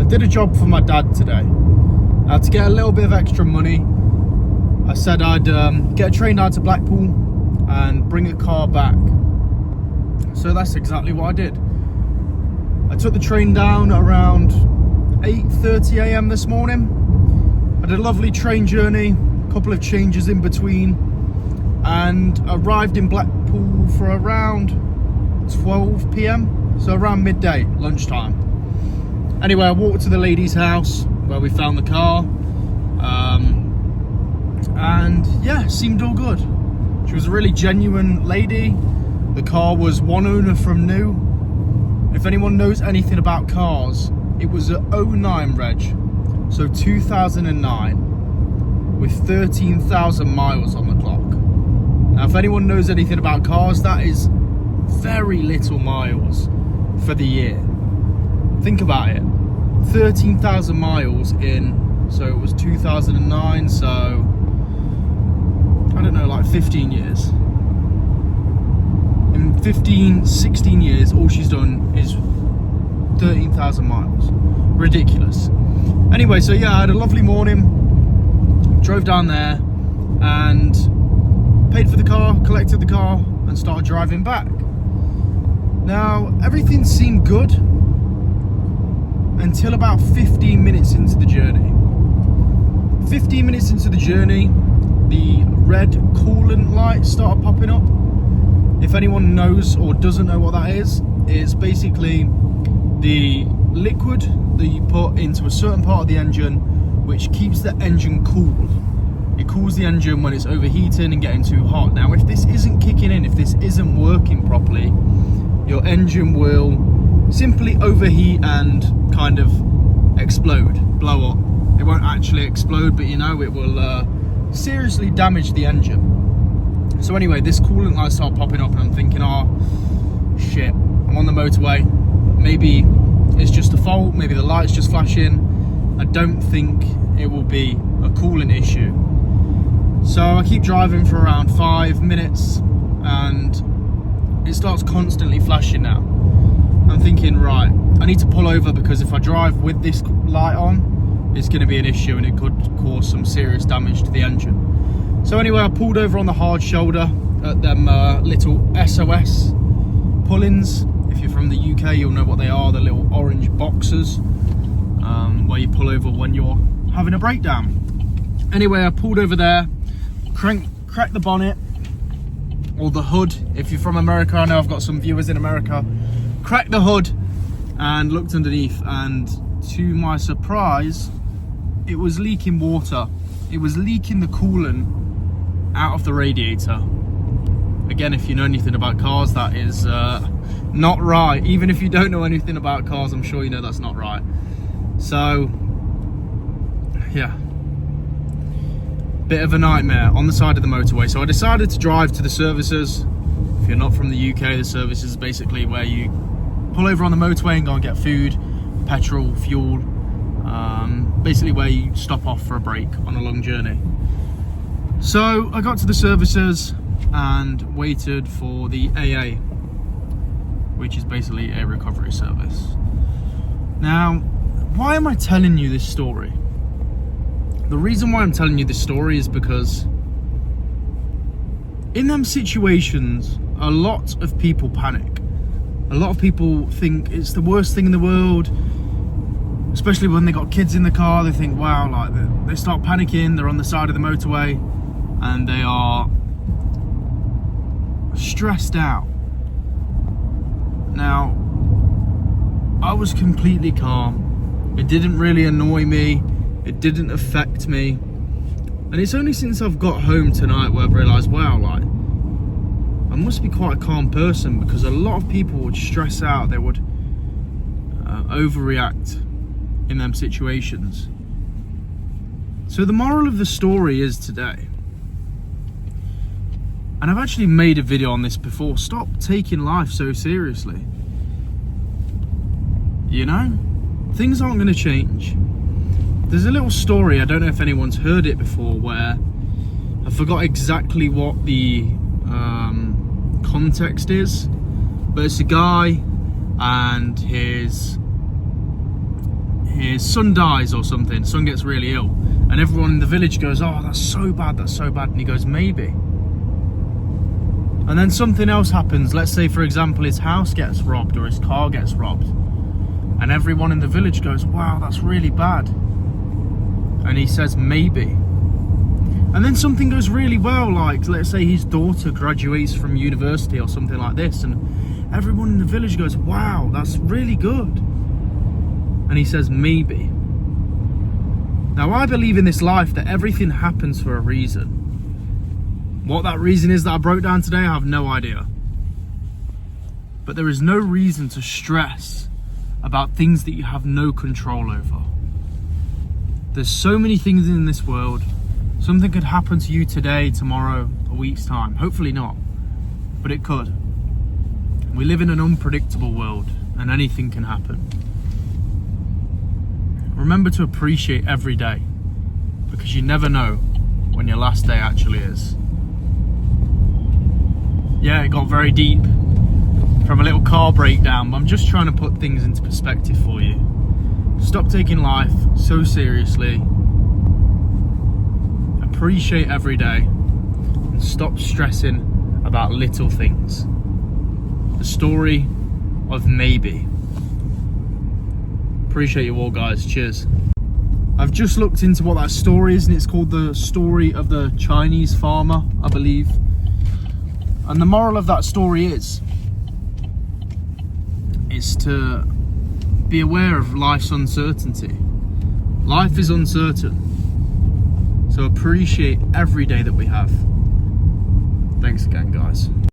did a job for my dad today. To get a little bit of extra money, I said I'd get a train down to Blackpool and bring a car back. So that's exactly what I did. I took the train down around 8:30 a.m. this morning. I did a lovely train journey, a couple of changes in between, and arrived in Blackpool for around 12 p.m. So around midday, lunchtime. Anyway, I walked to the lady's house where we found the car, and yeah, seemed all good. She was a really genuine lady. The car was one owner from new. If anyone knows anything about cars, it was a 09 reg, so 2009, with 13,000 miles on the clock. Now, if anyone knows anything about cars, that is very little miles for the year. Think about it, 13,000 miles in, so it was 2009, so I don't know, like 15 years. In 16 years, all she's done is 13,000 miles. Ridiculous. Anyway, so yeah, I had a lovely morning, drove down there and paid for the car, collected the car and started driving back. Now, everything seemed good until about 15 minutes into the journey. 15 minutes into the journey, the red coolant light started popping up. If anyone knows or doesn't know what that is, it's basically the liquid that you put into a certain part of the engine which keeps the engine cool. It cools the engine when it's overheating and getting too hot. Now, if this isn't kicking in, if this isn't working properly, your engine will simply overheat and kind of explode, blow up. It won't actually explode, but you know, it will seriously damage the engine. So anyway, this coolant light started popping up and I'm thinking, oh shit, I'm on the motorway. Maybe it's just a fault, maybe the light's just flashing. I don't think it will be a coolant issue. So I keep driving for around 5 minutes and it starts constantly flashing now. I'm thinking, right, I need to pull over because if I drive with this light on, it's going to be an issue and it could cause some serious damage to the engine. So anyway, I pulled over on the hard shoulder at them little SOS pull-ins. If you're from the UK, you'll know what they are, the little orange boxes where you pull over when you're having a breakdown. Anyway, I pulled over there, cracked the bonnet, or the hood. If you're from America, I know I've got some viewers in America. Cracked the hood and looked underneath, and to my surprise, it was leaking water. It was leaking the coolant out of the radiator. Again, if you know anything about cars, that is not right. Even if you don't know anything about cars, I'm sure you know that's not right. So yeah, bit of a nightmare on the side of the motorway. So I decided to drive to the services. If you're not from the UK, the services is basically where you pull over on the motorway and go and get food, petrol, fuel, basically where you stop off for a break on a long journey. So I got to the services and waited for the AA, which is basically a recovery service. Now, why am I telling you this story? The reason why I'm telling you this story is because in them situations, a lot of people panic. A lot of people think it's the worst thing in the world, especially when they got kids in the car. They think, wow, like they start panicking. They're on the side of the motorway and they are stressed out. Now, I was completely calm. It didn't really annoy me. It didn't affect me. And it's only since I've got home tonight where I've realised, wow, like, I must be quite a calm person, because a lot of people would stress out. They would overreact in them situations. So the moral of the story is today, and I've actually made a video on this before, stop taking life so seriously. You know, things aren't going to change. There's a little story, I don't know if anyone's heard it before, where I forgot exactly what the context is, but it's a guy and his his son dies or something, son gets really ill, and everyone in the village goes, oh, that's so bad, and he goes, maybe. And then something else happens. Let's say, for example, his house gets robbed or his car gets robbed, and everyone in the village goes, wow, that's really bad, and he says, maybe. And then something goes really well, like let's say his daughter graduates from university or something like this, and everyone in the village goes, wow, that's really good, and he says, maybe. Now, I believe in this life that everything happens for a reason. What that reason is that I broke down today, I have no idea. But there is no reason to stress about things that you have no control over. There's so many things in this world. Something could happen to you today, tomorrow, a week's time. Hopefully not, but it could. We live in an unpredictable world, and anything can happen. Remember to appreciate every day, because you never know when your last day actually is. Yeah, it got very deep from a little car breakdown, but I'm just trying to put things into perspective for you. Stop taking life so seriously. Appreciate every day, and stop stressing about little things. The story of maybe. Appreciate you all, guys. Cheers. I've just looked into what that story is, and it's called The Story of the Chinese Farmer, I believe. And the moral of that story is to be aware of life's uncertainty. Life is uncertain. So appreciate every day that we have. Thanks again, guys.